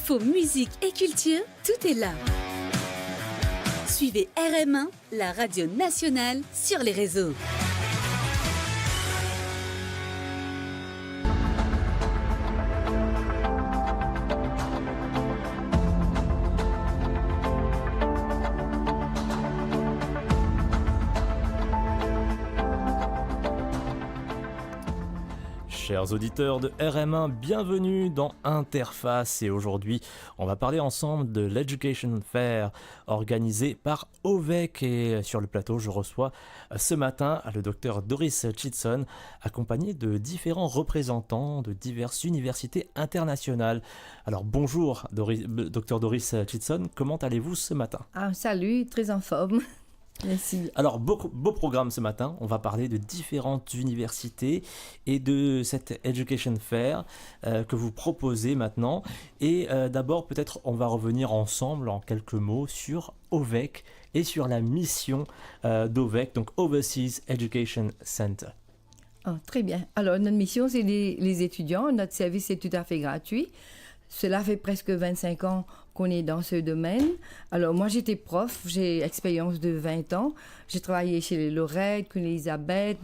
Info, musique et culture, tout est là. Suivez RM1, la radio nationale, sur les réseaux. Chers auditeurs de RM1, bienvenue dans Interface et aujourd'hui on va parler ensemble de l'Education Fair organisé par OVEC et sur le plateau je reçois ce matin le docteur Doris Chitson accompagné de différents représentants de diverses universités internationales. Alors bonjour docteur Doris Chitson, comment allez-vous ce matin? Salut, très en forme. Merci. Alors, beau programme ce matin. On va parler de différentes universités et de cette Education Fair que vous proposez maintenant. Et d'abord, peut-être, on va revenir ensemble en quelques mots sur OVEC et sur la mission d'OVEC, donc Overseas Education Center. Très bien. Alors, notre mission, c'est les étudiants. Notre service est tout à fait gratuit. Cela fait presque 25 ans qu'on est dans ce domaine. Alors, moi, j'étais prof, j'ai expérience de 20 ans. J'ai travaillé chez les Lorettes, Queen Elizabeth,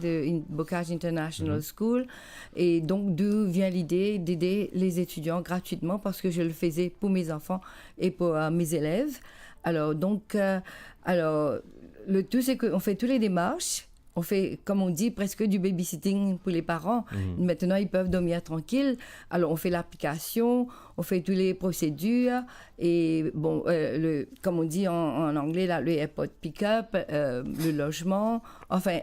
Bocage International School. Et donc, d'où vient l'idée d'aider les étudiants gratuitement parce que je le faisais pour mes enfants et pour mes élèves. Alors, donc, le tout, c'est qu'on fait toutes les démarches. On fait, comme on dit, presque du babysitting pour les parents. Maintenant, ils peuvent dormir tranquilles. Alors, on fait l'application, on fait toutes les procédures. Et bon, comme on dit en anglais, là, le airport pick-up, le logement, enfin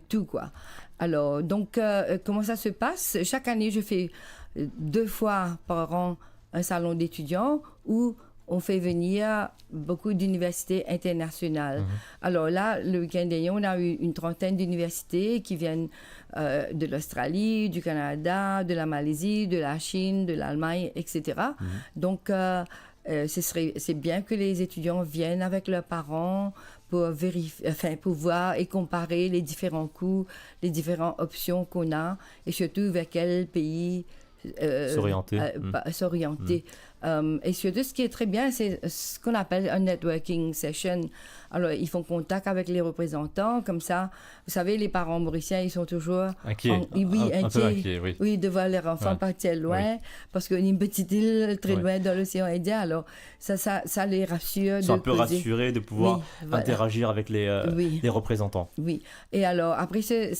tout, quoi. Alors, donc, comment ça se passe? Chaque année, je fais 2 fois par an un salon d'étudiants où on fait venir beaucoup d'universités internationales. Alors là, le week-end dernier, on a eu une trentaine d'universités qui viennent de l'Australie, du Canada, de la Malaisie, de la Chine, de l'Allemagne, etc. Donc, c'est bien que les étudiants viennent avec leurs parents pour pour voir et comparer les différents coûts, les différentes options qu'on a et surtout vers quel pays s'orienter. Et surtout, ce qui est très bien, c'est ce qu'on appelle un networking session. Alors, ils font contact avec les représentants, comme ça. Vous savez, les parents mauriciens, ils sont toujours inquiets. Inquiets, oui, de voir leurs enfants partir loin, parce qu'on est une petite île très loin dans l'océan Indien. Alors, ça les rassure. Ils sont un peu rassurés de pouvoir interagir avec les représentants. Oui. Et alors, après ce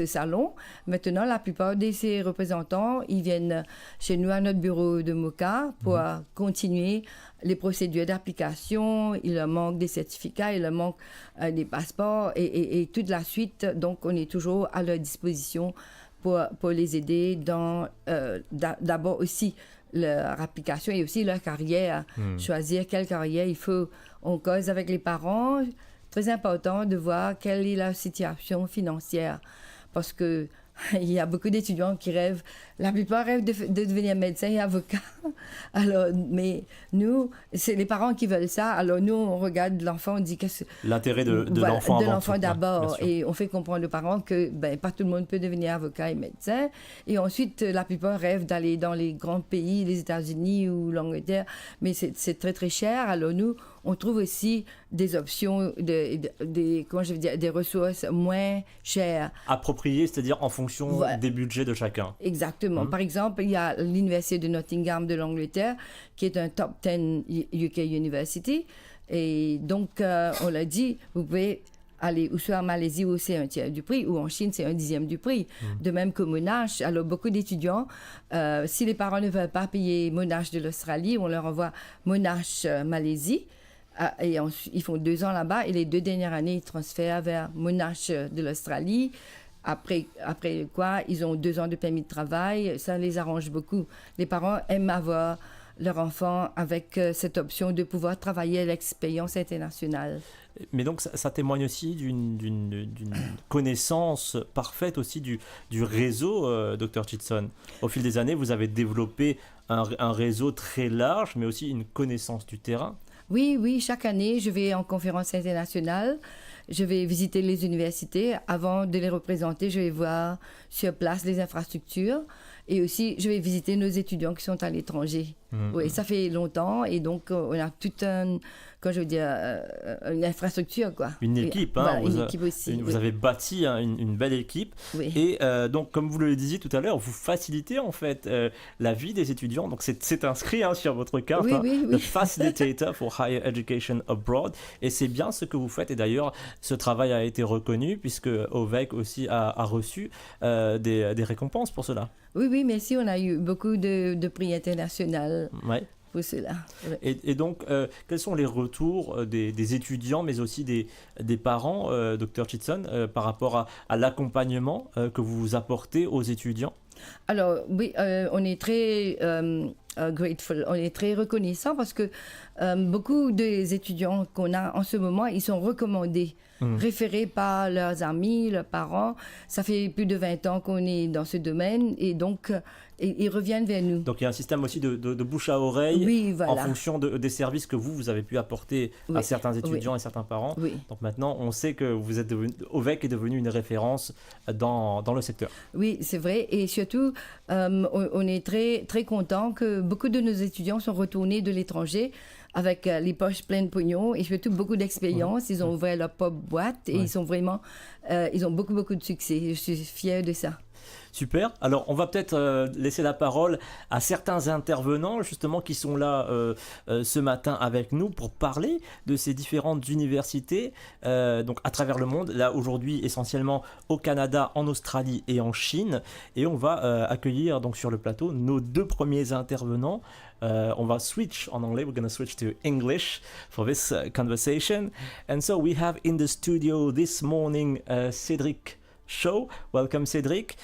salon, maintenant, la plupart de ces représentants, ils viennent chez nous à notre bureau de Moka pour continuer les procédures d'application. Il leur manque des certificats, il leur manque des passeports et toute la suite. Donc, on est toujours à leur disposition pour les aider dans d'abord aussi leur application et aussi leur carrière. Choisir quelle carrière il faut. On cause avec les parents. Très important de voir quelle est leur situation financière parce que il y a beaucoup d'étudiants qui rêvent, la plupart rêvent de devenir médecin et avocat. Alors, mais nous, c'est les parents qui veulent ça. Alors, nous, on regarde l'enfant, on dit que l'intérêt de l'enfant de l'enfant d'abord. Et on fait comprendre aux parents que pas tout le monde peut devenir avocat et médecin. Et ensuite, la plupart rêvent d'aller dans les grands pays, les États-Unis ou l'Angleterre. Mais c'est très, très cher. Alors, nous, on trouve aussi des options, des ressources moins chères. Appropriées, c'est-à-dire en fonction des budgets de chacun. Exactement. Par exemple, il y a l'Université de Nottingham de l'Angleterre, qui est un top 10 UK University. Et donc, on l'a dit, vous pouvez aller ou soit en Malaisie où c'est un tiers du prix, ou en Chine, c'est un dixième du prix. De même que Monash. Alors, beaucoup d'étudiants, si les parents ne veulent pas payer Monash de l'Australie, on leur envoie Monash Malaisie. Et ils font 2 ans là-bas et les 2 dernières années, ils transfèrent vers Monash de l'Australie. Après quoi, ils ont 2 ans de permis de travail. Ça les arrange beaucoup. Les parents aiment avoir leur enfant avec cette option de pouvoir travailler à l'expérience internationale. Mais donc, ça témoigne aussi d'une connaissance parfaite aussi du réseau, Dr Chitson. Au fil des années, vous avez développé un réseau très large, mais aussi une connaissance du terrain. Oui, chaque année, je vais en conférence internationale. Je vais visiter les universités. Avant de les représenter, je vais voir sur place les infrastructures. Et aussi, je vais visiter nos étudiants qui sont à l'étranger. Oui, ça fait longtemps et donc on a toute une infrastructure, quoi. Une équipe, voilà, une équipe aussi. Vous avez bâti une belle équipe. Oui. Et donc, comme vous le disiez tout à l'heure, vous facilitez en fait la vie des étudiants. Donc, c'est inscrit sur votre carte, le Facilitator for Higher Education Abroad. Et c'est bien ce que vous faites. Et d'ailleurs, ce travail a été reconnu puisque OVEC aussi a reçu des récompenses pour cela. Oui, merci. On a eu beaucoup de prix internationaux pour cela. Ouais. Et donc, quels sont les retours des étudiants, mais aussi des parents, Dr Chitson, par rapport à l'accompagnement que vous apportez aux étudiants? Alors, oui, on est très grateful, on est très reconnaissant parce que beaucoup des étudiants qu'on a en ce moment, ils sont recommandés, référés par leurs amis, leurs parents. Ça fait plus de 20 ans qu'on est dans ce domaine et donc ils reviennent vers nous. Donc il y a un système aussi de bouche à oreille en fonction des services que vous avez pu apporter à certains étudiants et certains parents. Oui. Donc maintenant, on sait que vous êtes OVEC est devenu une référence dans le secteur. Oui, c'est vrai. Et surtout, on est très, très content que beaucoup de nos étudiants sont retournés de l'étranger avec les poches pleines de pognon et surtout beaucoup d'expérience. Ils ont ouvert leur propre boîte et ils ont beaucoup, beaucoup de succès. Je suis fière de ça. Super. Alors, on va peut-être laisser la parole à certains intervenants, justement, qui sont là ce matin avec nous pour parler de ces différentes universités donc à travers le monde. Là, aujourd'hui, essentiellement au Canada, en Australie et en Chine. Et on va accueillir donc sur le plateau nos deux premiers intervenants. On va switch en anglais. We're going to switch to English for this conversation. And so we have in the studio this morning Cédric Shaw. Welcome, Cédric,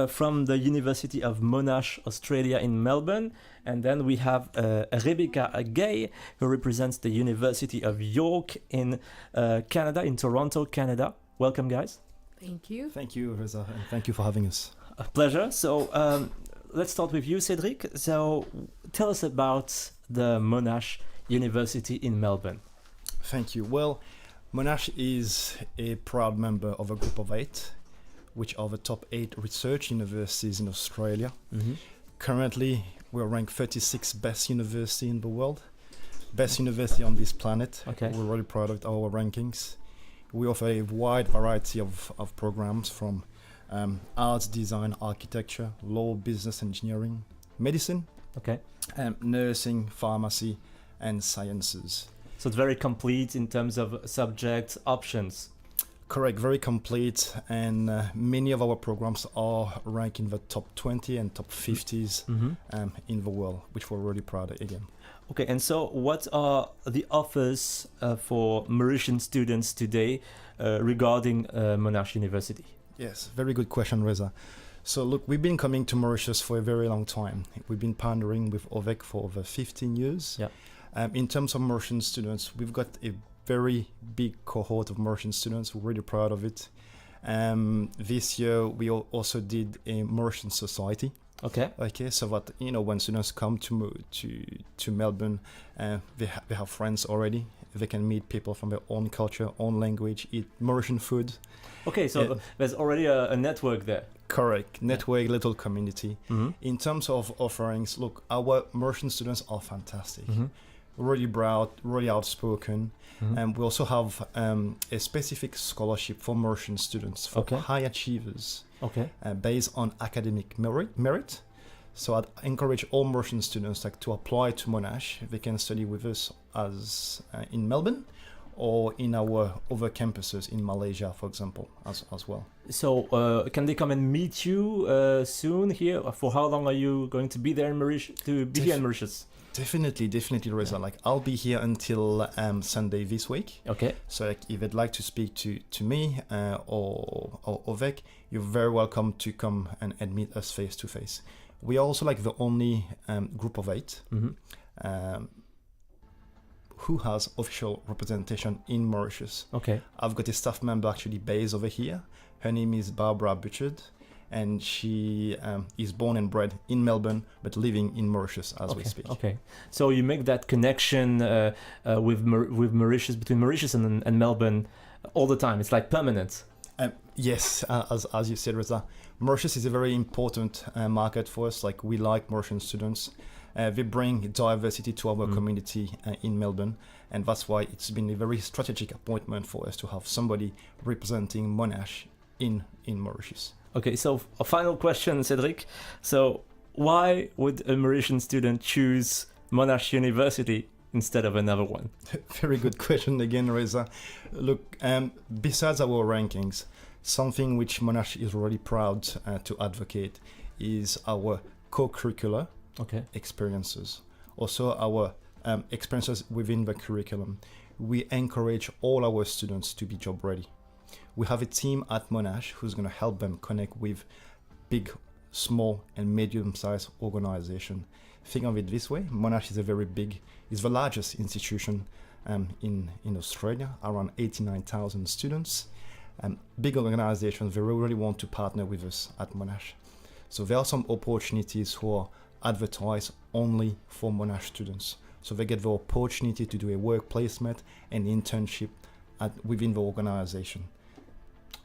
from the University of Monash, Australia in Melbourne. And then we have Rebecca Gay, who represents the University of York in Canada, in Toronto, Canada. Welcome, guys. Thank you. Thank you, Reza, and thank you for having us. A pleasure. So let's start with you, Cédric. So tell us about the Monash University in Melbourne. Thank you. Well, Monash is a proud member of a group of 8, which are the top 8 research universities in Australia. Currently, we're ranked 36th best university in the world, best university on this planet. Okay. We're really proud of our rankings. We offer a wide variety of programs from arts, design, architecture, law, business, engineering, medicine, nursing, pharmacy, and sciences. So it's very complete in terms of subject options. Correct, very complete, and many of our programs are ranked in the top 20 and top 50s in the world, which we're really proud of again. Okay, and so what are the offers for Mauritian students today regarding Monash University? Yes, very good question, Reza. So look, we've been coming to Mauritius for a very long time. We've been partnering with OVEC for over 15 years. Yeah. In terms of Mauritian students, we've got a very big cohort of Mauritian students. We're really proud of it. This year, we also did a Mauritian society. Okay, so that, you know, when students come to Melbourne, they have friends already. They can meet people from their own culture, own language, eat Mauritian food. Okay, so there's already a network there. Correct. Network, little community. In terms of offerings, look, our Mauritian students are fantastic. Really proud, really outspoken. And we also have a specific scholarship for Mauritian students, for high achievers, based on academic merit. So I'd encourage all Mauritian students to apply to Monash. They can study with us as in Melbourne or in our other campuses in Malaysia, for example, as well. So can they come and meet you soon here? For how long are you going to be there in Mauritius? Here in Mauritius? Definitely, Reza. I'll be here until Sunday this week. Okay. So if you'd like to speak to me or OVEC, you're very welcome to come and meet us face to face. We are also the only group of 8 who has official representation in Mauritius. Okay. I've got a staff member actually based over here. Her name is Barbara Butchard, and she is born and bred in Melbourne, but living in Mauritius as we speak. Okay. So you make that connection with Mauritius, between Mauritius and Melbourne all the time. It's like permanent. Yes, as you said, Reza, Mauritius is a very important market for us. Like, we like Mauritian students. They bring diversity to our community in Melbourne, and that's why it's been a very strategic appointment for us to have somebody representing Monash in Mauritius. Okay, so a final question, Cedric. So why would a Mauritian student choose Monash University instead of another one? Very good question again, Reza. Look, besides our rankings, something which Monash is really proud to advocate is our co-curricular experiences. Also our experiences within the curriculum. We encourage all our students to be job ready. We have a team at Monash who's going to help them connect with big, small and medium-sized organization. Think of it this way, Monash is the largest institution in Australia, around 89,000 students. Big organizations, they really want to partner with us at Monash. So there are some opportunities who are advertised only for Monash students. So they get the opportunity to do a work placement and internship within the organization.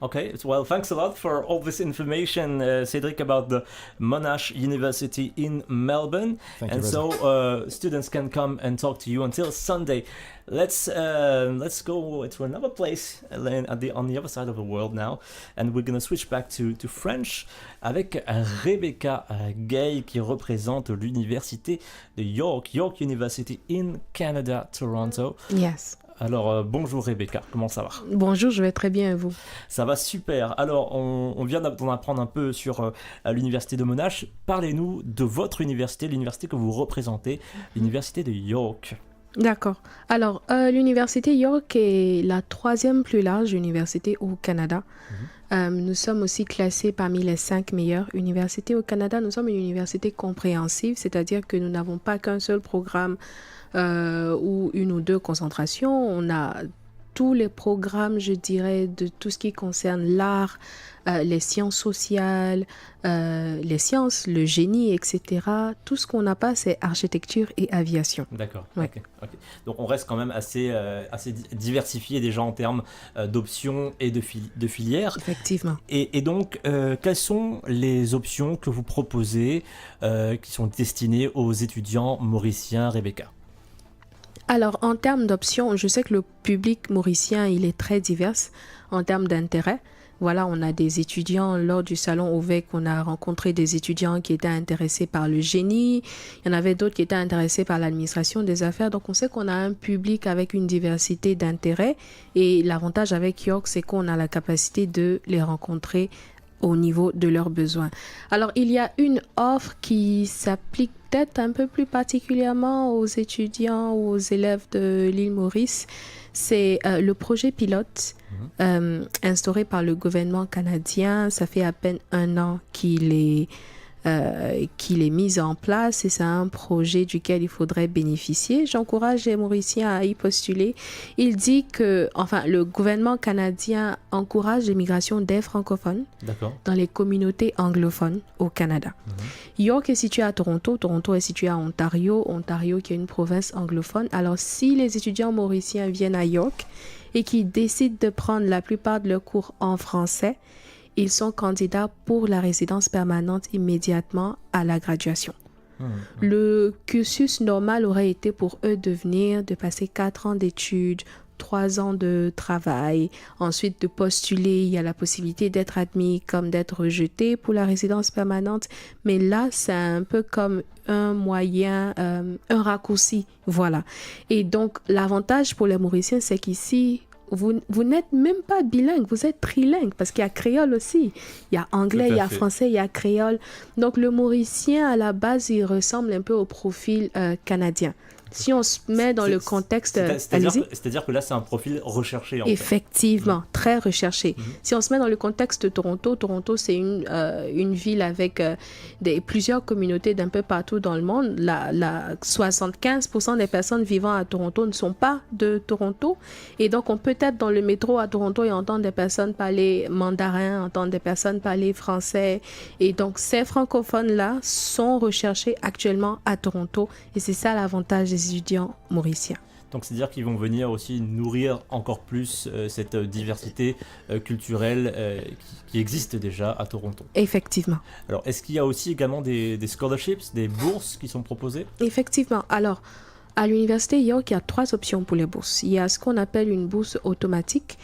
Okay, well, thanks a lot for all this information, Cedric, about the Monash University in Melbourne. Thank and you, so students can come and talk to you until Sunday. Let's go to another place on the other side of the world now, and we're going to switch back to French avec Rebecca Gay qui représente l'université de York University in Canada, Toronto. Yes. Alors, bonjour Rebecca, comment ça va? Bonjour, je vais très bien et vous? Ça va super. Alors, on vient d'en apprendre un peu sur l'université de Monash. Parlez-nous de votre université, l'université que vous représentez, l'université de York. D'accord. Alors, l'université York est la 3e plus large université au Canada. Nous sommes aussi classés parmi les 5 meilleures universités au Canada. Nous sommes une université compréhensive, c'est-à-dire que nous n'avons pas qu'un seul programme ou une ou deux concentrations. On a tous les programmes, je dirais, de tout ce qui concerne l'art, les sciences sociales, les sciences, le génie, etc. Tout ce qu'on n'a pas, c'est architecture et aviation. D'accord. Ouais. Ok. Donc on reste quand même assez diversifié déjà en termes d'options et de filières. Effectivement. Et donc, quelles sont les options que vous proposez qui sont destinées aux étudiants mauriciens, Rebecca? Alors, en termes d'options, je sais que le public mauricien, il est très divers en termes d'intérêt. Voilà, on a des étudiants, lors du salon OVEC, on a rencontré des étudiants qui étaient intéressés par le génie. Il y en avait d'autres qui étaient intéressés par l'administration des affaires. Donc, on sait qu'on a un public avec une diversité d'intérêts. Et l'avantage avec York, c'est qu'on a la capacité de les rencontrer au niveau de leurs besoins. Alors, il y a une offre qui s'applique peut-être un peu plus particulièrement aux étudiants ou aux élèves de l'île Maurice. C'est le projet pilote instauré par le gouvernement canadien. Ça fait à peine 1 an qu'il est mis en place et c'est un projet duquel il faudrait bénéficier. J'encourage les Mauriciens à y postuler. Il dit que, le gouvernement canadien encourage l'immigration des francophones dans les communautés anglophones au Canada. York est situé à Toronto. Toronto est situé à Ontario. Ontario qui est une province anglophone. Alors, si les étudiants mauriciens viennent à York et qui décident de prendre la plupart de leurs cours en français, ils sont candidats pour la résidence permanente immédiatement à la graduation. Le cursus normal aurait été pour eux de passer 4 ans d'études, 3 ans de travail, ensuite de postuler. Il y a la possibilité d'être admis comme d'être rejeté pour la résidence permanente. Mais là, c'est un peu comme un moyen, un raccourci. Voilà. Et donc, l'avantage pour les Mauriciens, c'est qu'ici, vous n'êtes même pas bilingue, vous êtes trilingue parce qu'il y a créole aussi. Il y a anglais, il y a français, il y a créole. Donc le mauricien, à la base, il ressemble un peu au profil canadien. Si on se met dans le contexte... C'est-à-dire que là, c'est un profil recherché. Effectivement, très recherché. Si on se met dans le contexte de Toronto, c'est une ville avec plusieurs communautés d'un peu partout dans le monde. 75% des personnes vivant à Toronto ne sont pas de Toronto. Et donc, on peut être dans le métro à Toronto et entendre des personnes parler mandarin, entendre des personnes parler français. Et donc, ces francophones-là sont recherchés actuellement à Toronto. Et c'est ça l'avantage des étudiants mauriciens. Donc c'est-à-dire qu'ils vont venir aussi nourrir encore plus cette diversité culturelle qui existe déjà à Toronto. Effectivement. Alors est-ce qu'il y a aussi également des scholarships, des bourses qui sont proposées? Effectivement. Alors, à l'Université York, il y a 3 options pour les bourses. Il y a ce qu'on appelle une bourse automatique.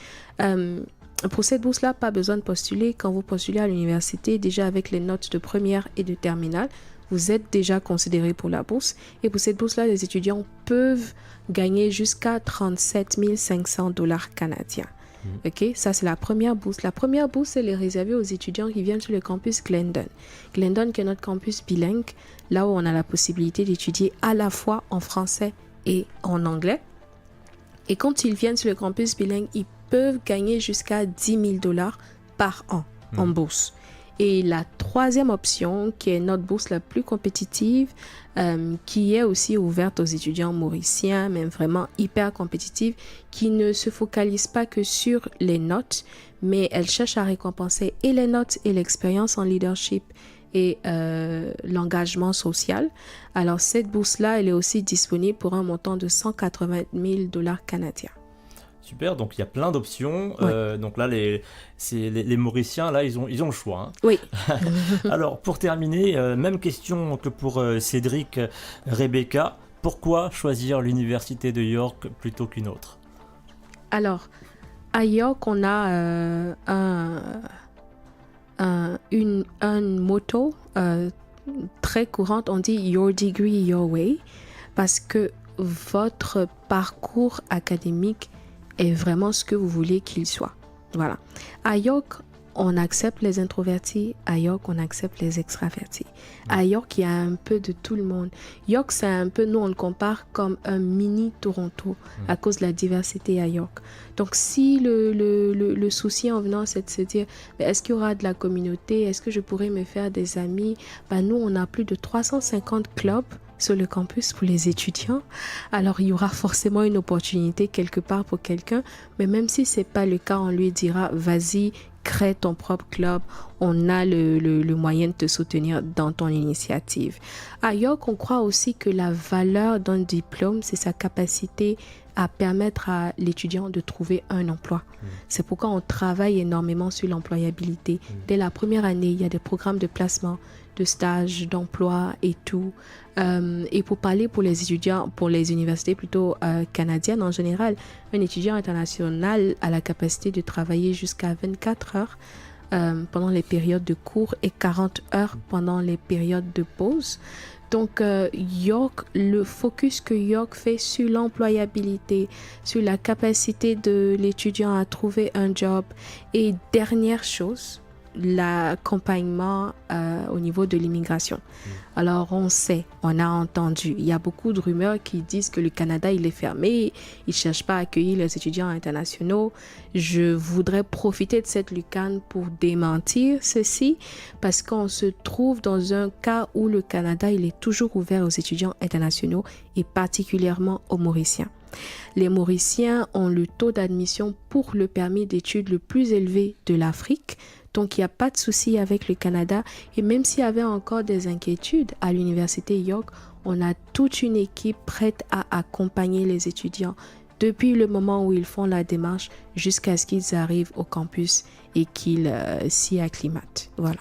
Pour cette bourse-là, pas besoin de postuler. Quand vous postulez à l'université, déjà avec les notes de première et de terminale, vous êtes déjà considéré pour la bourse. Et pour cette bourse-là, les étudiants peuvent gagner jusqu'à 37 500 $ canadiens. Ok, ça c'est la première bourse. La première bourse, elle est réservée aux étudiants qui viennent sur le campus Glendon. Glendon qui est notre campus bilingue, là où on a la possibilité d'étudier à la fois en français et en anglais. Et quand ils viennent sur le campus bilingue, ils peuvent gagner jusqu'à 10 000 $ par an en bourse. Et la troisième option, qui est notre bourse la plus compétitive, qui est aussi ouverte aux étudiants mauriciens, mais vraiment hyper compétitive, qui ne se focalise pas que sur les notes, mais elle cherche à récompenser et les notes et l'expérience en leadership et l'engagement social. Alors cette bourse-là, elle est aussi disponible pour un montant de 180 000 $ canadiens. Super, donc il y a plein d'options. Ouais. Donc là, les Mauriciens, là, ils ont le choix. Hein. Oui. Alors, pour terminer, même question que pour Cédric, Rebecca. Pourquoi choisir l'Université de York plutôt qu'une autre? Alors, à York, on a un motto très courant, on dit « Your degree, your way », parce que votre parcours académique est vraiment ce que vous voulez qu'il soit. Voilà. À York, on accepte les introvertis. À York, on accepte les extravertis. À York, il y a un peu de tout le monde. York, c'est un peu, nous, on le compare comme un mini Toronto à cause de la diversité à York. Donc, si le souci en venant, c'est de se dire, est-ce qu'il y aura de la communauté? Est-ce que je pourrais me faire des amis? Nous, on a plus de 350 clubs sur le campus pour les étudiants. Alors, il y aura forcément une opportunité quelque part pour quelqu'un, mais même si ce n'est pas le cas, on lui dira, vas-y, crée ton propre club, on a le moyen de te soutenir dans ton initiative. À York, on croit aussi que la valeur d'un diplôme, c'est sa capacité à permettre à l'étudiant de trouver un emploi. C'est pourquoi on travaille énormément sur l'employabilité. Dès la première année, il y a des programmes de placement, de stage, d'emploi et tout. Et pour parler pour les étudiants, pour les universités plutôt canadiennes en général, un étudiant international a la capacité de travailler jusqu'à 24 heures pendant les périodes de cours et 40 heures pendant les périodes de pause. Donc, York, le focus que York fait sur l'employabilité, sur la capacité de l'étudiant à trouver un job. Et dernière chose, l'accompagnement au niveau de l'immigration. Alors, on sait, on a entendu, il y a beaucoup de rumeurs qui disent que le Canada, il est fermé, il ne cherche pas à accueillir les étudiants internationaux. Je voudrais profiter de cette lucane pour démentir ceci, parce qu'on se trouve dans un cas où le Canada, il est toujours ouvert aux étudiants internationaux et particulièrement aux Mauriciens. Les Mauriciens ont le taux d'admission pour le permis d'études le plus élevé de l'Afrique. Donc, il n'y a pas de souci avec le Canada. Et même s'il y avait encore des inquiétudes à l'Université York, on a toute une équipe prête à accompagner les étudiants depuis le moment où ils font la démarche jusqu'à ce qu'ils arrivent au campus et qu'ils s'y acclimatent. Voilà.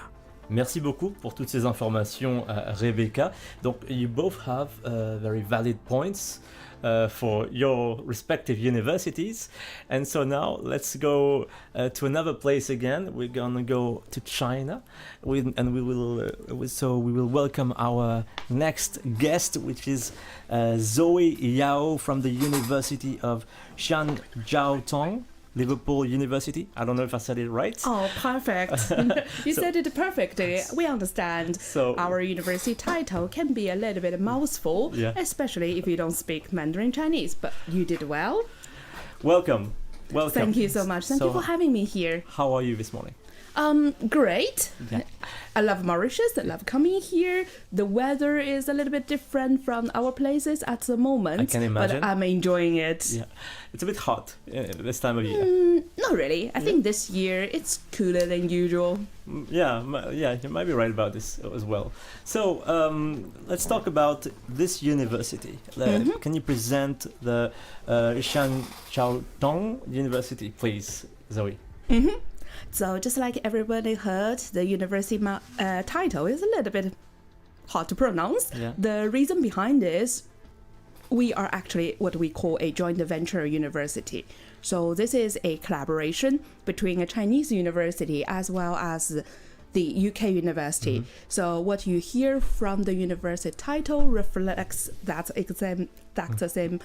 Merci beaucoup pour toutes ces informations, Rebecca. Donc, you both have very valid points for your respective universities. And so now let's go to another place again. We're gonna go to China, and we will welcome our next guest, which is Zoe Yao from the University of Xianjiaotong. Liverpool University. I don't know if I said it right. Oh, perfect. You said it perfectly. We understand. So, our university title can be a little bit mouthful, especially if you don't speak Mandarin Chinese, but you did well. Welcome. Thank you so much. Thank you for having me here. How are you this morning? Great. Yeah. I love Mauritius. I love coming here. The weather is a little bit different from our places at the moment. I can imagine. But I'm enjoying it. Yeah, it's a bit hot this time of year. Not really. I think this year it's cooler than usual. Yeah, you might be right about this as well. So let's talk about this university. Can you present the Shan Chao Tong University, please, Zoe? So just like everybody heard, the university title is a little bit hard to pronounce. Yeah. The reason behind is we are actually what we call a joint venture university. So this is a collaboration between a Chinese university as well as the UK university. So what you hear from the university title reflects that the same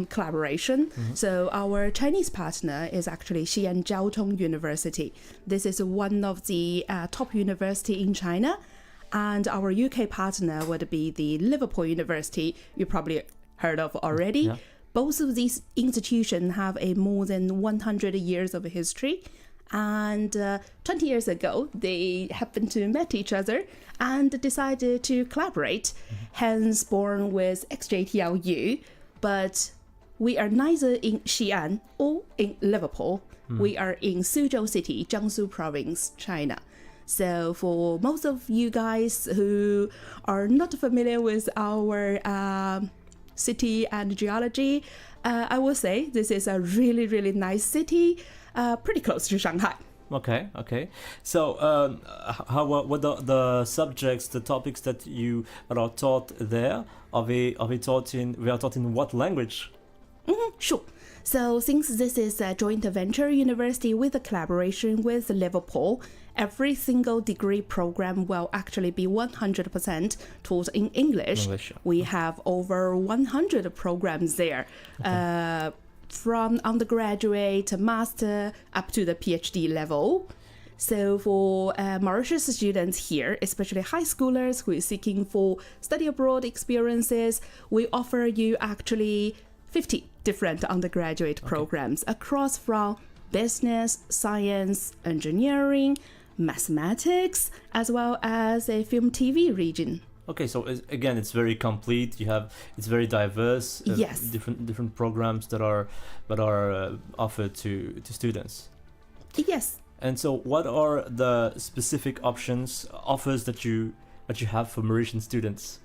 collaboration. So our Chinese partner is actually Xi'an Jiao Tong University. This is one of the top university in China. And our UK partner would be the Liverpool University, you probably heard of already. Yeah. Both of these institutions have a more than 100 years of history. And 20 years ago, they happened to meet each other and decided to collaborate, hence born with XJTLU. But we are neither in Xi'an or in Liverpool. We are in Suzhou City, Jiangsu Province, China. So for most of you guys who are not familiar with our city and geology, I will say this is a really, really nice city, pretty close to Shanghai. Okay. So, what the subjects, the topics that are taught there? We are taught in what language? Sure. So since this is a joint venture university with a collaboration with Liverpool, every single degree program will actually be 100% taught in English. We have over 100 programs there, from undergraduate, master, up to the PhD level. So for Mauritius students here, especially high schoolers who is seeking for study abroad experiences, we offer you actually 50 different undergraduate programs across from business, science, engineering, mathematics, as well as a film TV region. Okay, so again, it's very complete. It's very diverse. Yes. Different programs that are offered to students. Yes. And so, what are the specific offers that you have for Mauritian students?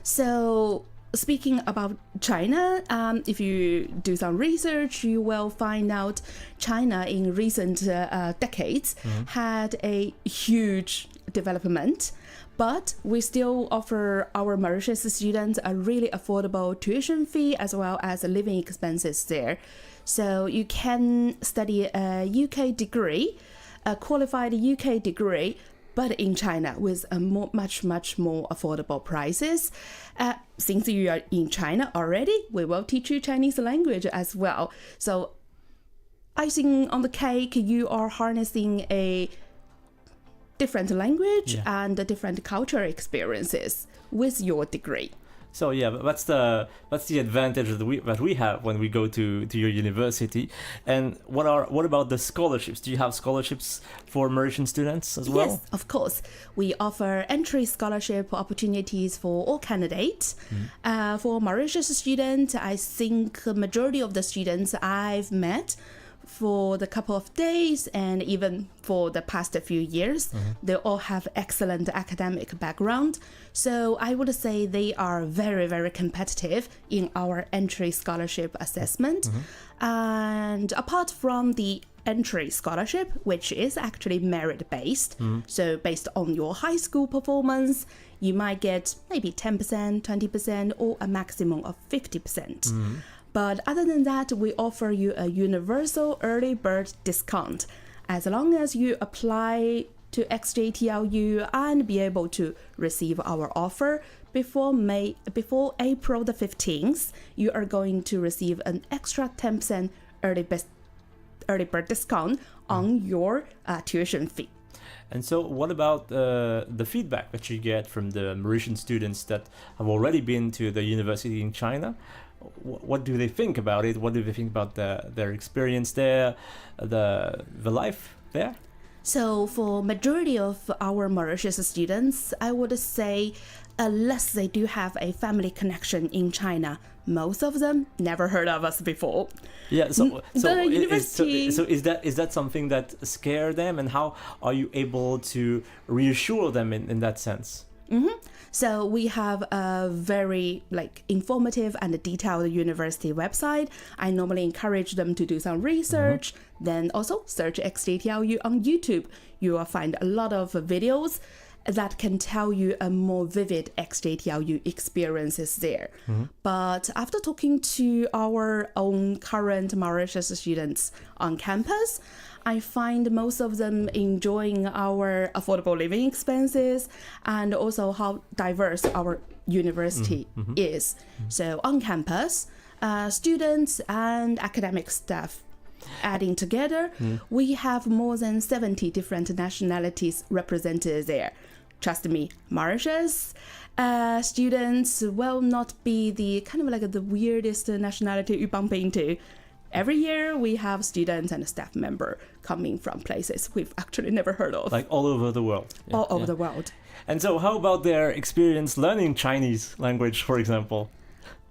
So speaking about China, if you do some research, you will find out China in recent decades had a huge development, but we still offer our Mauritius students a really affordable tuition fee as well as living expenses there. So you can study a UK degree, a qualified UK degree, but in China with a much more affordable prices. Since you are in China already, we will teach you Chinese language as well. So icing on the cake, you are harnessing a different language and different cultural experiences with your degree. So yeah, that's the advantage that we have when we go to your university. And what about the scholarships? Do you have scholarships for Mauritian students as well? Yes, of course. We offer entry scholarship opportunities for all candidates. For Mauritius students, I think the majority of the students I've met for the couple of days and even for the past few years, they all have excellent academic background. So I would say they are very, very competitive in our entry scholarship assessment. And apart from the entry scholarship, which is actually merit-based, so based on your high school performance, you might get maybe 10%, 20%, or a maximum of 50%. But other than that, we offer you a universal early bird discount as long as you apply to XJTLU and be able to receive our offer before April the 15th. You are going to receive an extra 10% early bird discount on your tuition fee. And so what about the feedback that you get from the Mauritian students that have already been to the university in China? What do they think about it? What do they think about their experience there, the life there? So for majority of our Mauritius students, I would say unless they do have a family connection in China, most of them never heard of us before. Yeah, so The university- so is that something that scare them, and how are you able to reassure them in that sense? So we have a very informative and detailed university website. I normally encourage them to do some research, then also search XJTLU on YouTube. You will find a lot of videos that can tell you a more vivid XJTLU experiences there. But after talking to our own current Mauritius students on campus, I find most of them enjoying our affordable living expenses and also how diverse our university is. So on campus, students and academic staff adding together, we have more than 70 different nationalities represented there. Trust me, Mauritius students will not be the the weirdest nationality you bump into. Every year we have students and staff member coming from places we've actually never heard of. Like all over the world. Yeah, all over the world. And so how about their experience learning Chinese language, for example?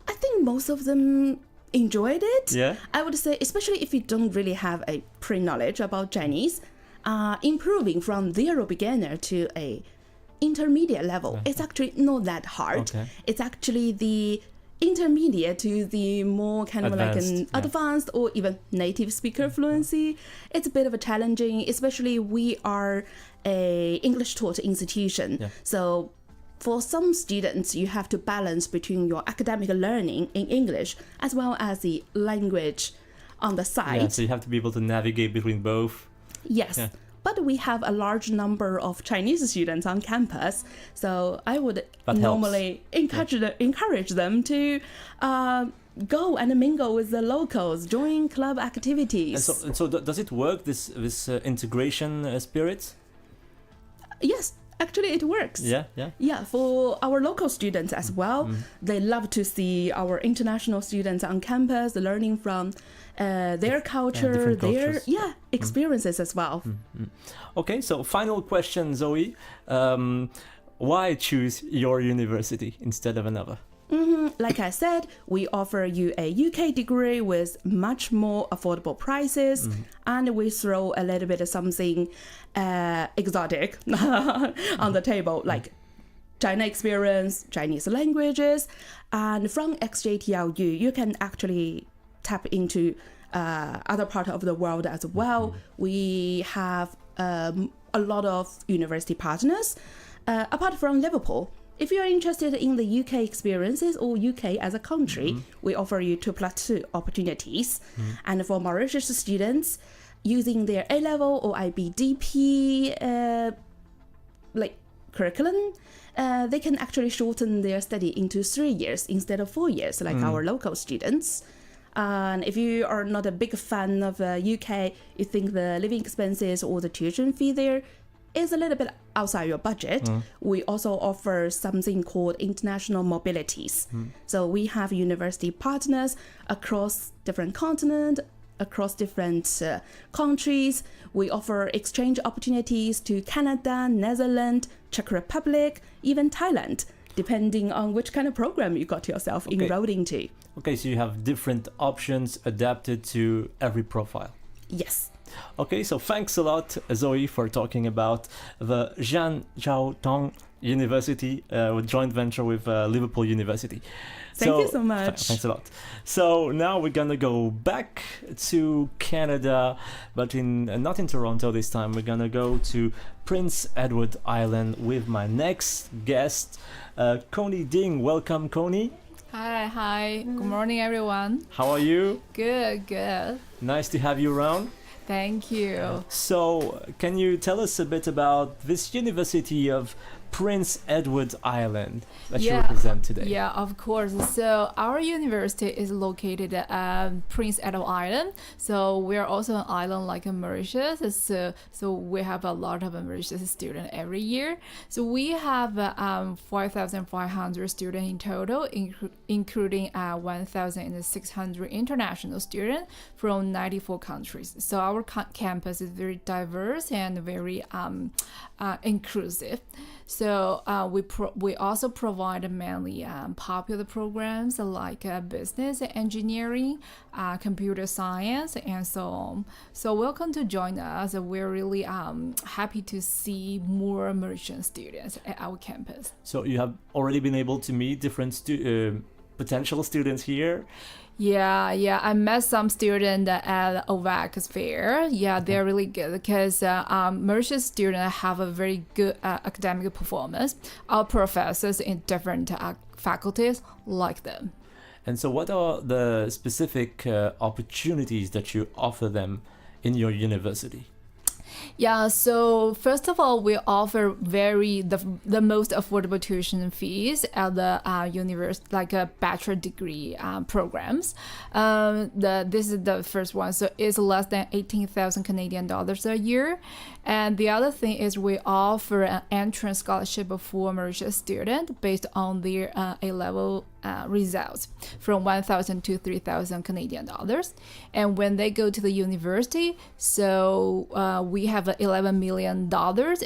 I think most of them enjoyed it. Yeah. I would say, especially if you don't really have a pre-knowledge about Chinese, improving from zero beginner to a intermediate level, it's actually not that hard. Okay. It's actually the intermediate to the more advanced or even native speaker fluency. It's a bit of a challenging, especially we are a English taught institution. Yeah. So for some students, you have to balance between your academic learning in English as well as the language on the side. Yeah, so you have to be able to navigate between both. Yes. Yeah. But we have a large number of Chinese students on campus, so I would That normally encourage them to go and mingle with the locals, join club activities. And so does it work, this integration spirit? Yes, actually it works. Yeah. Yeah, for our local students as well, they love to see our international students on campus learning from their culture, different their cultures. experiences as well. Okay, so final question, Zoe. Why choose your university instead of another? Like I said, we offer you a UK degree with much more affordable prices, and we throw a little bit of something exotic on the table, like China experience, Chinese languages, and from XJTLU, you can actually tap into other part of the world as well. We have a lot of university partners, apart from Liverpool. If you're interested in the UK experiences or UK as a country, we offer you 2+2 opportunities. And for Mauritius students, using their A-level or IBDP curriculum, they can actually shorten their study into 3 years instead of 4 years, like our local students. And if you are not a big fan of UK, you think the living expenses or the tuition fee there is a little bit outside your budget, we also offer something called international mobilities. So we have university partners across different continents, across different countries. We offer exchange opportunities to Canada, Netherlands, Czech Republic, even Thailand, depending on which kind of program you got yourself enrolled into. Okay, so you have different options adapted to every profile. Yes. Okay, so thanks a lot, Zoe, for talking about the Jian Zhao Tong University, joint venture with Liverpool University. Thank you so much. Thanks a lot. So now we're gonna go back to Canada, but not in Toronto this time. We're gonna go to Prince Edward Island with my next guest, Connie Ding. Welcome, Connie. Hi. Good morning, everyone. How are you? Good. Nice to have you around. Thank you. So, can you tell us a bit about this University of Prince Edward Island that you Yeah. represent today. Yeah, of course. So our university is located at Prince Edward Island. So we're also an island like Mauritius. So we have a lot of Mauritius students every year. So we have 5,500 students in total, including 1,600 international students from 94 countries. So our campus is very diverse and very inclusive. So we also provide mainly popular programs like business, engineering, computer science, and so on. So welcome to join us. We're really happy to see more Mauritian students at our campus. So you have already been able to meet different potential students here. Yeah, I met some students at OVEC fair. Yeah, they're really good because Mauritius students have a very good academic performance. Our professors in different faculties like them. And so what are the specific opportunities that you offer them in your university? Yeah, so first of all, we offer the most affordable tuition fees at the university, like a bachelor degree programs. This is the first one, so it's less than 18,000 Canadian dollars a year. And the other thing is we offer an entrance scholarship for Mauritius students based on their A-level results from 1,000 to 3,000 Canadian dollars. And when they go to the university, so we have $11 million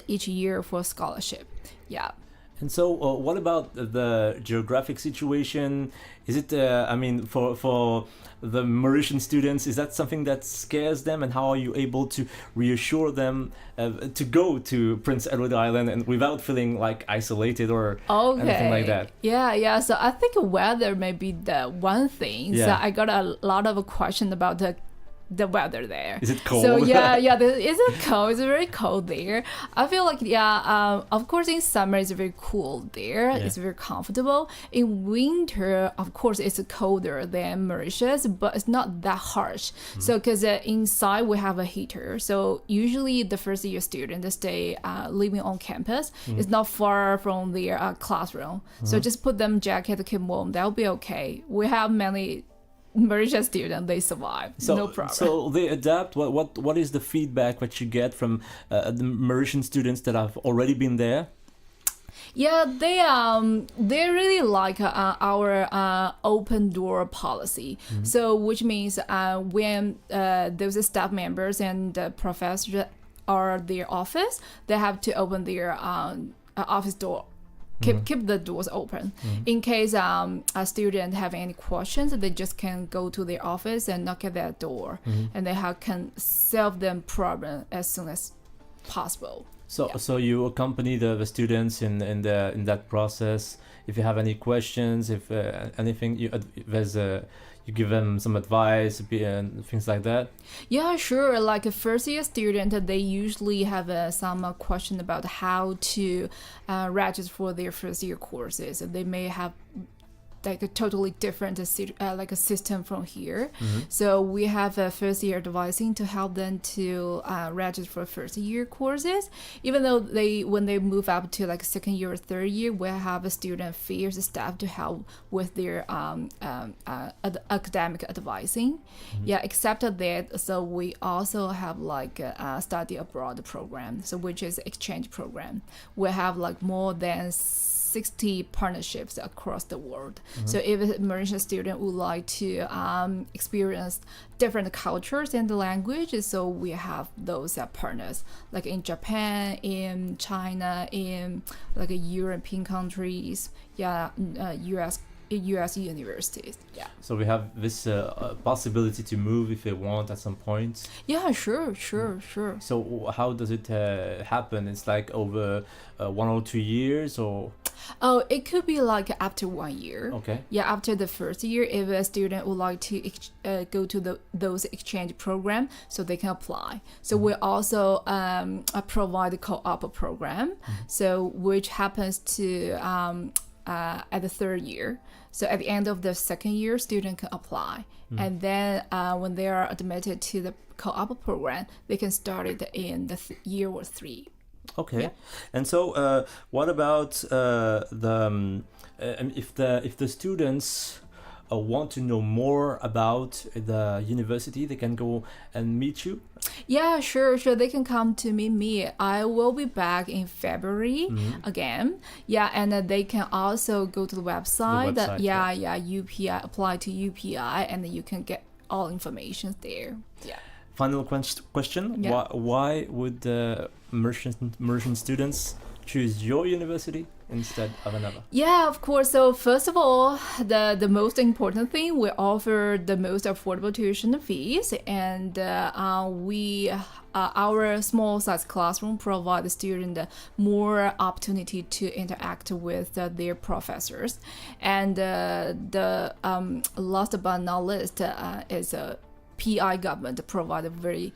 each year for scholarship. Yeah. And so what about the geographic situation? Is it, for the Mauritian students, is that something that scares them? And how are you able to reassure them to go to Prince Edward Island and without feeling like isolated or anything like that? Yeah. So I think weather may be the one thing. Yeah. So I got a lot of questions about the weather there. Is it cold? So it's cold. It's very cold there. I feel like of course in summer it's very cool there. Yeah. It's very comfortable. In winter, of course, it's colder than Mauritius, but it's not that harsh. So because inside we have a heater, so usually the first year students stay living on campus. It's not far from their classroom. So just put them jacket, keep warm. That'll be okay. We have many Mauritian students, they survive, no problem. So they adapt. What is the feedback that you get from the Mauritian students that have already been there? Yeah, they really like our open door policy. So which means when those staff members and the professors are their office, they have to open their office door. Keep the doors open. In case a student have any questions, they just can go to their office and knock at their door, and they can solve them problem as soon as possible. So you accompany the students in that process. If you have any questions, if anything, you give them some advice and things like that? Yeah, sure. Like a first year student, they usually have some question about how to register for their first year courses. They may have like a totally different like a system from here. So we have a first year advising to help them to register for first year courses. Even though when they move up to like second year or third year, we have a student affairs staff to help with their academic advising. Yeah, except that, so we also have like a study abroad program, so which is exchange program. We have like more than 60 partnerships across the world. So if a Mauritian student would like to experience different cultures and the languages, so we have those partners like in Japan, in China, in like European countries, US universities. Yeah. So we have this possibility to move if they want at some point. Yeah, sure. So how does it happen? It's like over 1 or 2 years, or? Oh, it could be like after 1 year. Okay. Yeah, after the first year, if a student would like to go to those exchange program, so they can apply. So we also provide a co-op program, so which happens to at the third year. So at the end of the second year, student can apply. And then when they are admitted to the co-op program, they can start it in the year or 3. Okay. Yeah. And so, what about if the students want to know more about the university, they can go and meet you? Yeah, sure. They can come to meet me. I will be back in February again. Yeah, and they can also go to the website. UPI, apply to UPI, and then you can get all information there. Yeah. Final question. Yeah. Why would the merchant students choose your university instead of another? Yeah, of course. So first of all, the most important thing, we offer the most affordable tuition fees, and our small size classroom provide the student more opportunity to interact with their professors. And the last but not least is PI government provide a very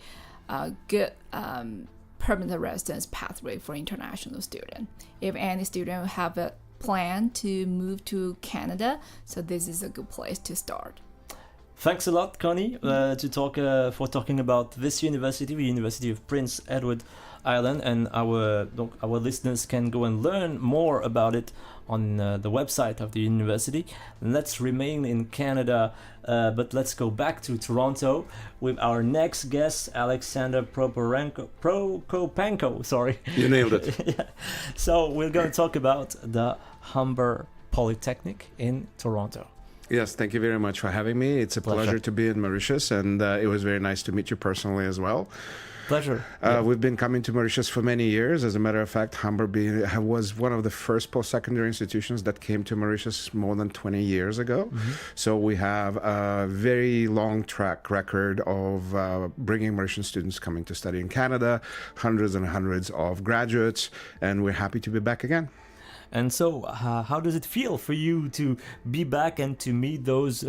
good permanent residence pathway for international student. If any student have a plan to move to Canada, so this is a good place to start. Thanks a lot, Connie, for talking about this university, the University of Prince Edward Island, and our listeners can go and learn more about it on the website of the university. Let's remain in Canada, but let's go back to Toronto with our next guest, Alexander Prokopenko. Sorry. You nailed it. Yeah. So we're going to talk about the Humber Polytechnic in Toronto. Yes, thank you very much for having me. It's a pleasure to be in Mauritius, and it was very nice to meet you personally as well. Pleasure. We've been coming to Mauritius for many years. As a matter of fact, Humber was one of the first post-secondary institutions that came to Mauritius more than 20 years ago. Mm-hmm. So we have a very long track record of bringing Mauritian students coming to study in Canada, hundreds and hundreds of graduates, and we're happy to be back again. And so, how does it feel for you to be back and to meet those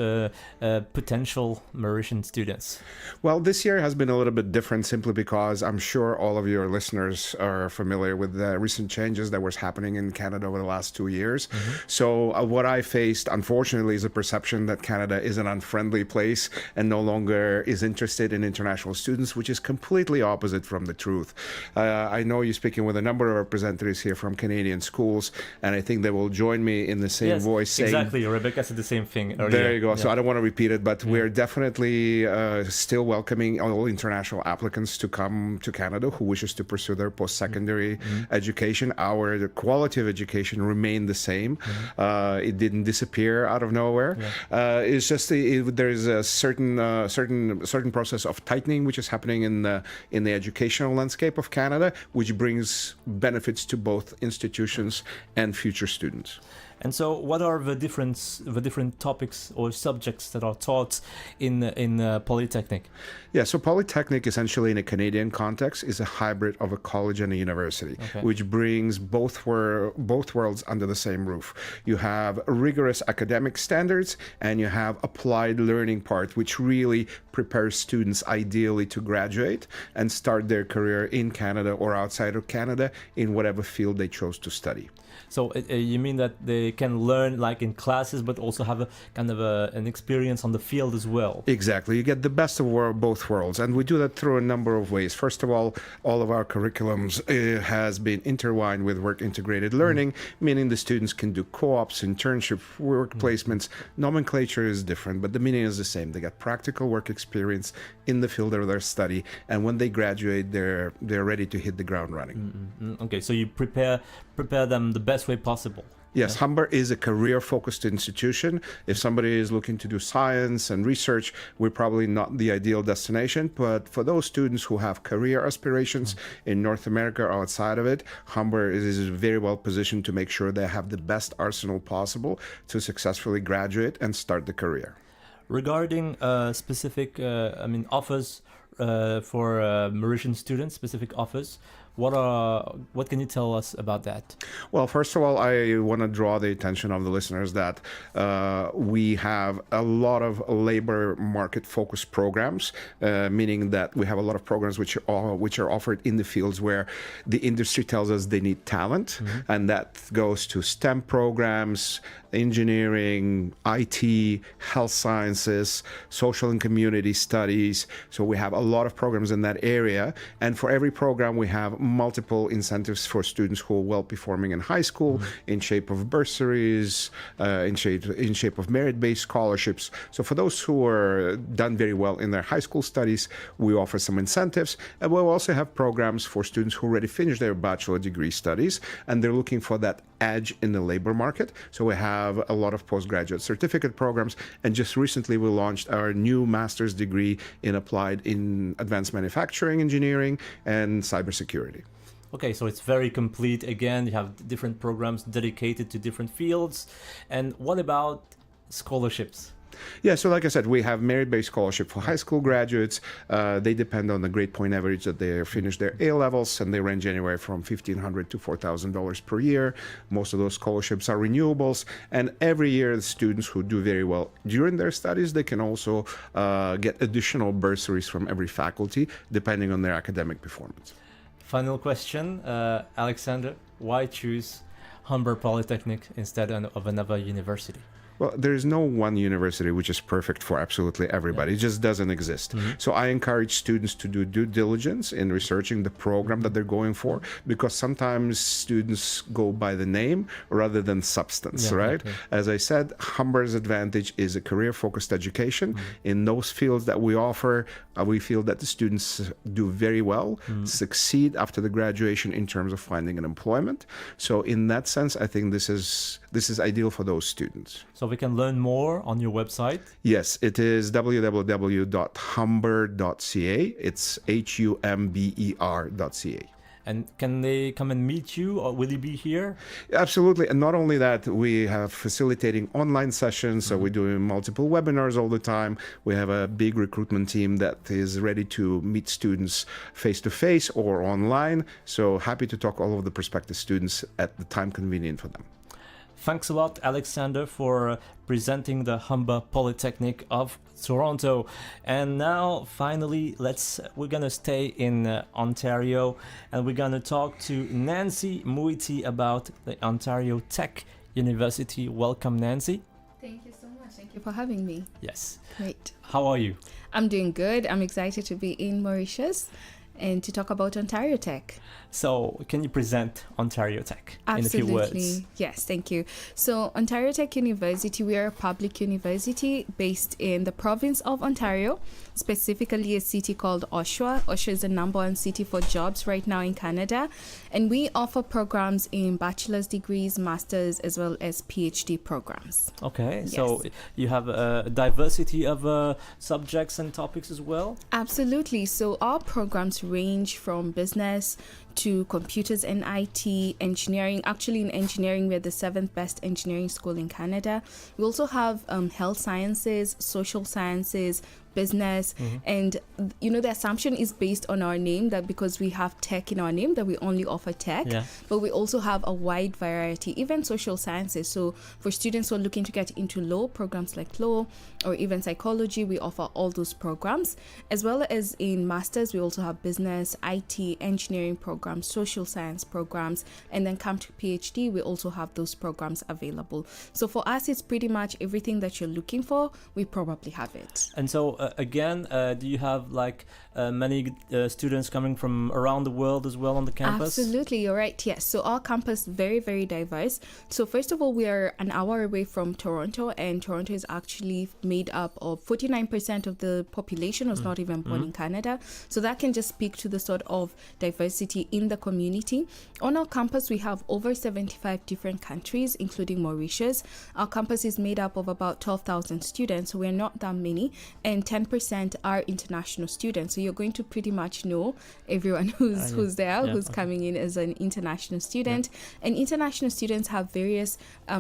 potential Mauritian students? Well, this year has been a little bit different simply because I'm sure all of your listeners are familiar with the recent changes that was happening in Canada over the last 2 years. Mm-hmm. So what I faced, unfortunately, is a perception that Canada is an unfriendly place and no longer is interested in international students, which is completely opposite from the truth. I know you're speaking with a number of representatives here from Canadian schools, and I think they will join me in the same voice saying... Exactly, Rebecca said the same thing earlier. There you go. Yeah. So I don't want to repeat it, but we're definitely still welcoming all international applicants to come to Canada who wishes to pursue their post-secondary education. The quality of education remained the same. It didn't disappear out of nowhere. Yeah. It's just there is a certain process of tightening which is happening in the educational landscape of Canada, which brings benefits to both institutions and future students. And so, what are the different topics or subjects that are taught in Polytechnic? Yeah, so Polytechnic, essentially in a Canadian context, is a hybrid of a college and a university, which brings both worlds under the same roof. You have rigorous academic standards, and you have applied learning part, which really prepares students ideally to graduate and start their career in Canada or outside of Canada in whatever field they chose to study. So you mean that they can learn like in classes, but also have a kind of an experience on the field as well? Exactly. You get the best of both worlds. And we do that through a number of ways. First of all of our curriculums has been intertwined with work-integrated learning, meaning the students can do co-ops, internships, work placements. Nomenclature is different, but the meaning is the same. They get practical work experience in the field of their study. And when they graduate, they're ready to hit the ground running. Okay, so you prepare them the best way possible. Yes, Humber is a career-focused institution. If somebody is looking to do science and research, we're probably not the ideal destination. But for those students who have career aspirations in North America or outside of it, Humber is very well positioned to make sure they have the best arsenal possible to successfully graduate and start the career. Regarding specific, offers for Mauritian students, specific offers, what can you tell us about that? Well, first of all, I want to draw the attention of the listeners that we have a lot of labor market focused programs, meaning that we have a lot of programs which are offered in the fields where the industry tells us they need talent, and that goes to STEM programs, engineering, IT, health sciences, social and community studies. So we have a lot of programs in that area. And for every program, we have multiple incentives for students who are well performing in high school in shape of bursaries, in shape of merit-based scholarships. So for those who are done very well in their high school studies, we offer some incentives. And we'll also have programs for students who already finished their bachelor degree studies and they're looking for that edge in the labor market. So we have a lot of postgraduate certificate programs. And just recently we launched our new master's degree in advanced manufacturing engineering and cybersecurity. Okay, so it's very complete. Again, you have different programs dedicated to different fields. And what about scholarships? Yeah, so like I said, we have merit-based scholarship for high school graduates. They depend on the grade point average that they finish their A levels, and they range anywhere from $1,500 to $4,000 per year. Most of those scholarships are renewables, and every year the students who do very well during their studies, they can also get additional bursaries from every faculty, depending on their academic performance. Final question, Alexander, why choose Humber Polytechnic instead of another university? Well, there is no one university which is perfect for absolutely everybody. It just doesn't exist. So I encourage students to do due diligence in researching the program that they're going for, because sometimes students go by the name rather than substance, right? Okay. As I said, Humber's advantage is a career-focused education. In those fields that we offer, we feel that the students do very well, succeed after the graduation in terms of finding an employment. So in that sense, I think this is ideal for those students. So we can learn more on your website? Yes, it is www.humber.ca. It's humber.ca. And can they come and meet you, or will you be here? Absolutely. And not only that, we have facilitating online sessions. So we're doing multiple webinars all the time. We have a big recruitment team that is ready to meet students face-to-face or online. So happy to talk all of the prospective students at the time convenient for them. Thanks a lot, Alexander, for presenting the Humber Polytechnic of Toronto. And now, finally, we're gonna stay in Ontario, and we're gonna talk to Nancy Muiti about the Ontario Tech University. Welcome, Nancy. Thank you so much. Thank you for having me. Yes. Great. How are you? I'm doing good. I'm excited to be in Mauritius and to talk about Ontario Tech. So, can you present Ontario Tech Absolutely. in a few words? Yes, thank you. So, Ontario Tech University, we are a public university based in the province of Ontario, specifically a city called Oshawa. Oshawa is the #1 city for jobs right now in Canada. And we offer programs in bachelor's degrees, master's, as well as PhD programs. Okay, Yes. so you have a diversity of subjects and topics as well? Absolutely. So our programs range from business to computers and IT, engineering. Actually, in engineering, we're the 7th best engineering school in Canada. We also have health sciences, social sciences, business, and the assumption is based on our name, that because we have tech in our name that we only offer tech, but we also have a wide variety, even social sciences. So for students who are looking to get into law, programs like law or even psychology, we offer all those programs, as well as in masters we also have business, IT, engineering programs, social science programs, and then come to PhD, we also have those programs available. So for us, it's pretty much everything that you're looking for, we probably have it. And so do you have many students coming from around the world as well on the campus? Absolutely, you're right. Yes. So our campus very, very diverse. So first of all, we are an hour away from Toronto, and Toronto is actually made up of 49% of the population was not even born in Canada. So that can just speak to the sort of diversity in the community. On our campus, we have over 75 different countries, including Mauritius. Our campus is made up of about 12,000 students, so we're not that many, and 10% are international students. So you're going to pretty much know everyone who's there, who's coming in as an international student. And international students have various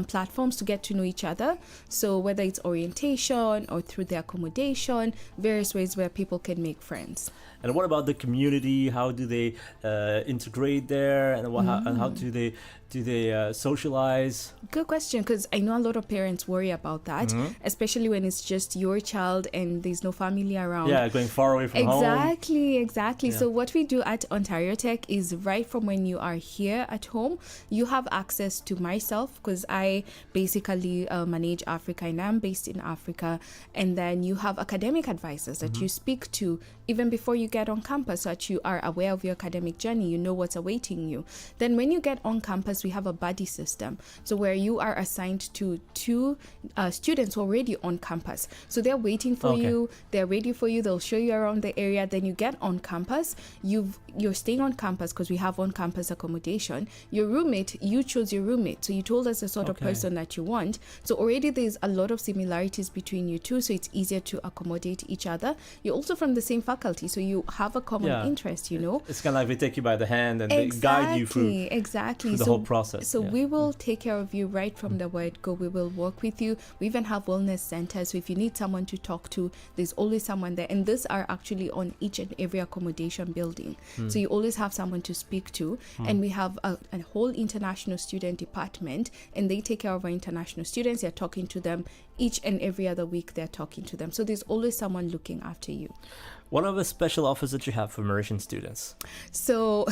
platforms to get to know each other. So whether it's orientation or through the accommodation, various ways where people can make friends. And what about the community? How do they integrate there, and how do they Do they socialize? Good question, because I know a lot of parents worry about that, especially when it's just your child and there's no family around. Yeah, going far away from home. Exactly. Yeah. So what we do at Ontario Tech is right from when you are here at home, you have access to myself, because I basically manage Africa and I'm based in Africa. And then you have academic advisors that you speak to even before you get on campus, so that you are aware of your academic journey, you know what's awaiting you. Then when you get on campus, we have a buddy system. So where you are assigned to two students already on campus. So they're waiting for you, they're ready for you, they'll show you around the area. Then you get on campus, you're staying on campus because we have on-campus accommodation. Your roommate, you chose your roommate. So you told us the sort of person that you want. So already there's a lot of similarities between you two, so it's easier to accommodate each other. You're also from the same faculty, so you have a common interest, you know. It's kind of like they take you by the hand and they guide you through the whole process. So we will take care of you right from the word go. We will work with you. We even have wellness centers, so if you need someone to talk to, there's always someone there. And these are actually on each and every accommodation building. So you always have someone to speak to. And we have a whole international student department, and they take care of our international students. They're talking to them each and every other week. They're talking to them. So there's always someone looking after you. What are the special offers that you have for Mauritian students? So,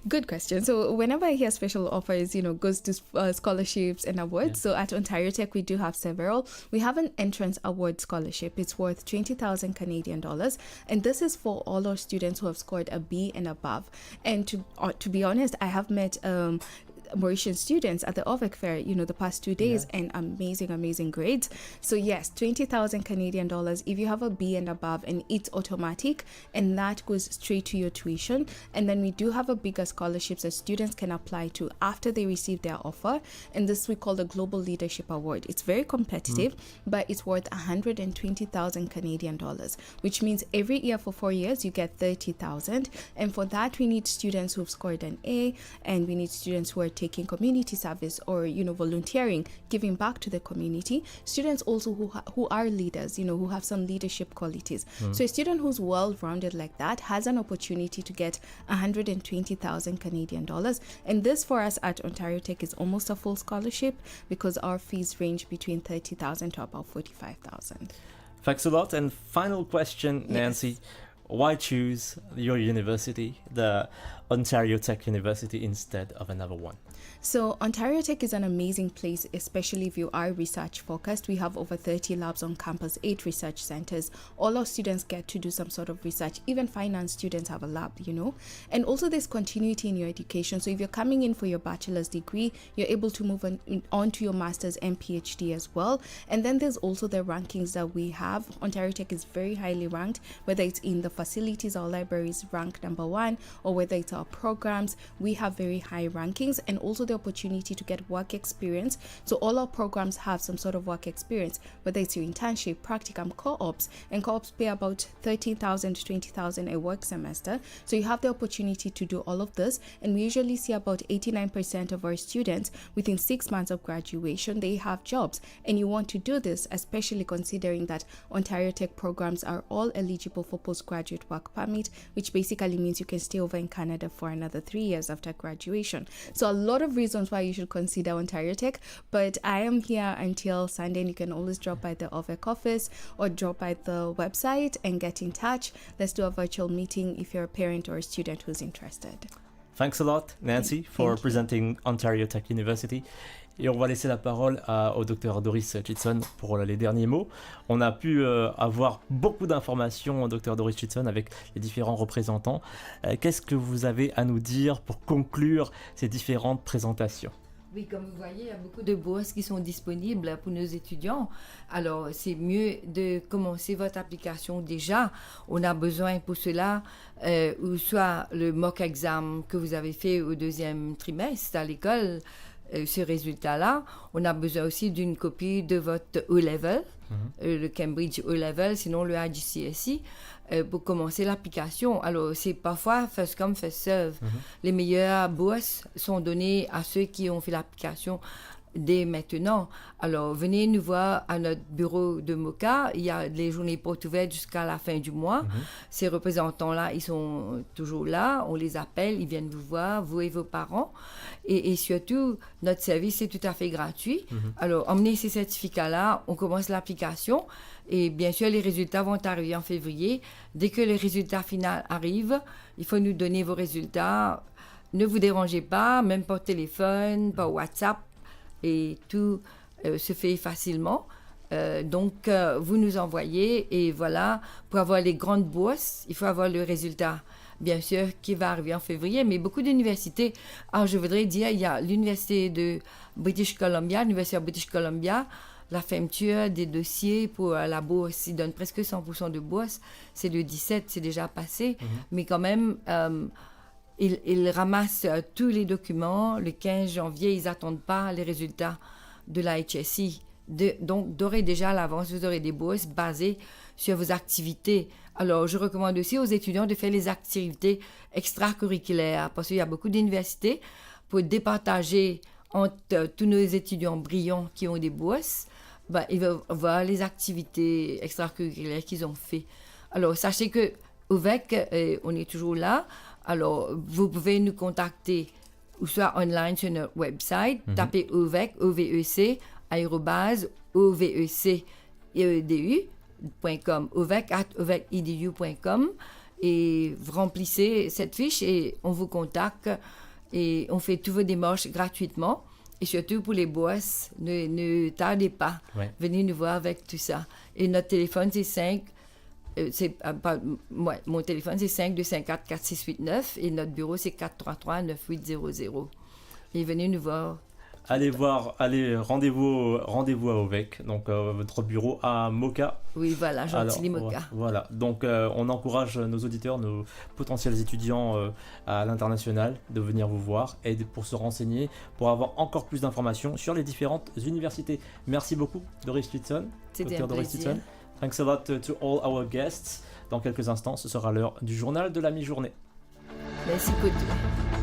good question. So, whenever I hear special offers, goes to scholarships and awards. So, at Ontario Tech, we do have several. We have an entrance award scholarship. It's worth 20,000 Canadian dollars, and this is for all our students who have scored a B and above. And to be honest, I have met Mauritian students at the OVEC fair, the past 2 days, and amazing grades. So yes, 20,000 Canadian dollars if you have a B and above, and it's automatic, and that goes straight to your tuition. And then we do have a bigger scholarships that students can apply to after they receive their offer, and this we call the Global Leadership Award. It's very competitive, but it's worth 120,000 Canadian dollars, which means every year for 4 years you get 30,000, and for that we need students who've scored an A, and we need students who are taking community service or volunteering, giving back to the community. Students also who are leaders, who have some leadership qualities. So a student who's well-rounded like that has an opportunity to get 120,000 Canadian dollars, and this for us at Ontario Tech is almost a full scholarship because our fees range between 30,000 to about 45,000. Thanks a lot. And final question, Nancy. Why choose your university, the Ontario Tech University, instead of another one? So Ontario Tech is an amazing place, especially if you are research focused. We have over 30 labs on campus, 8 research centers. All our students get to do some sort of research. Even finance students have a lab, And also there's continuity in your education. So if you're coming in for your bachelor's degree, you're able to move on to your master's and PhD as well. And then there's also the rankings that we have. Ontario Tech is very highly ranked, whether it's in the facilities, our libraries rank #1, or whether it's our programs, we have very high rankings, and also the opportunity to get work experience. So all our programs have some sort of work experience, whether it's your internship, practicum, co-ops, and co-ops pay about 13,000 to 20,000 a work semester. So you have the opportunity to do all of this, and we usually see about 89% of our students within 6 months of graduation, they have jobs. And you want to do this, especially considering that Ontario Tech programs are all eligible for postgraduate work permit, which basically means you can stay over in Canada for another 3 years after graduation. So a lot of reasons why you should consider Ontario Tech, but I am here until Sunday, and you can always drop by the OVEC office or drop by the website and get in touch. Let's do a virtual meeting if you're a parent or a student who's interested. Thanks a lot, Nancy, for presenting Ontario Tech University. Et on va laisser la parole au Dr Doris Chitson pour les derniers mots. On a pu avoir beaucoup d'informations, Dr Doris Chitson, avec les différents représentants. Qu'est-ce que vous avez à nous dire pour conclure ces différentes présentations? Oui, comme vous voyez, il y a beaucoup de bourses qui sont disponibles pour nos étudiants. Alors, c'est mieux de commencer votre application déjà. On a besoin pour cela, ou soit le mock exam que vous avez fait au 2e trimestre à l'école, ce résultat-là. On a besoin aussi d'une copie de votre O-Level, le Cambridge O-Level, sinon le IGCSE, pour commencer l'application. Alors, c'est parfois first come, first serve. Les meilleures bourses sont données à ceux qui ont fait l'application dès maintenant. Alors, venez nous voir à notre bureau de Moka. Il y a les journées portes ouvertes jusqu'à la fin du mois. Ces représentants-là, ils sont toujours là. On les appelle, ils viennent vous voir, vous et vos parents. Et surtout, notre service est tout à fait gratuit. Alors, emmenez ces certificats-là, on commence l'application. Et bien sûr, les résultats vont arriver en février. Dès que les résultats finaux arrivent, il faut nous donner vos résultats. Ne vous dérangez pas, même par téléphone, par WhatsApp, et tout se fait facilement. Donc, vous nous envoyez, et voilà, pour avoir les grandes bourses, il faut avoir le résultat, bien sûr, qui va arriver en février, mais beaucoup d'universités, alors je voudrais dire, il y a l'université de British Columbia, l'université de British Columbia, la fermeture des dossiers pour la bourse, ils donnent presque 100% de bourse, c'est le 17, c'est déjà passé, mais quand même... Ils ramassent tous les documents. Le 15 janvier, ils n'attendent pas les résultats de la HSI. Donc, d'ores et déjà à l'avance, vous aurez des bourses basées sur vos activités. Alors, je recommande aussi aux étudiants de faire les activités extracurriculaires parce qu'il y a beaucoup d'universités pour départager entre tous nos étudiants brillants qui ont des bourses. Ils vont voir les activités extracurriculaires qu'ils ont fait. Alors, sachez que OVEC, on est toujours là. Alors, vous pouvez nous contacter ou soit online sur notre website, tapez OVEC, OVEC, @ovec.edu.com, ovec@ovec.edu.com, et vous remplissez cette fiche et on vous contacte et on fait toutes vos démarches gratuitement. Et surtout pour les bourses, ne tardez pas. Ouais. Venez nous voir avec tout ça. Et notre téléphone, c'est mon téléphone, c'est 5-254-4689 et notre bureau, c'est 433-9800. Et venez nous voir. Rendez-vous à OVEC, donc votre bureau à Moka. Oui, voilà, Gentilly Moka. Voilà, donc on encourage nos auditeurs, nos potentiels étudiants à l'international de venir vous voir et pour se renseigner, pour avoir encore plus d'informations sur les différentes universités. Merci beaucoup, Doris Whitson. C'était un plaisir. Thanks a lot to all our guests. Dans quelques instants, ce sera l'heure du journal de la mi-journée. Merci beaucoup.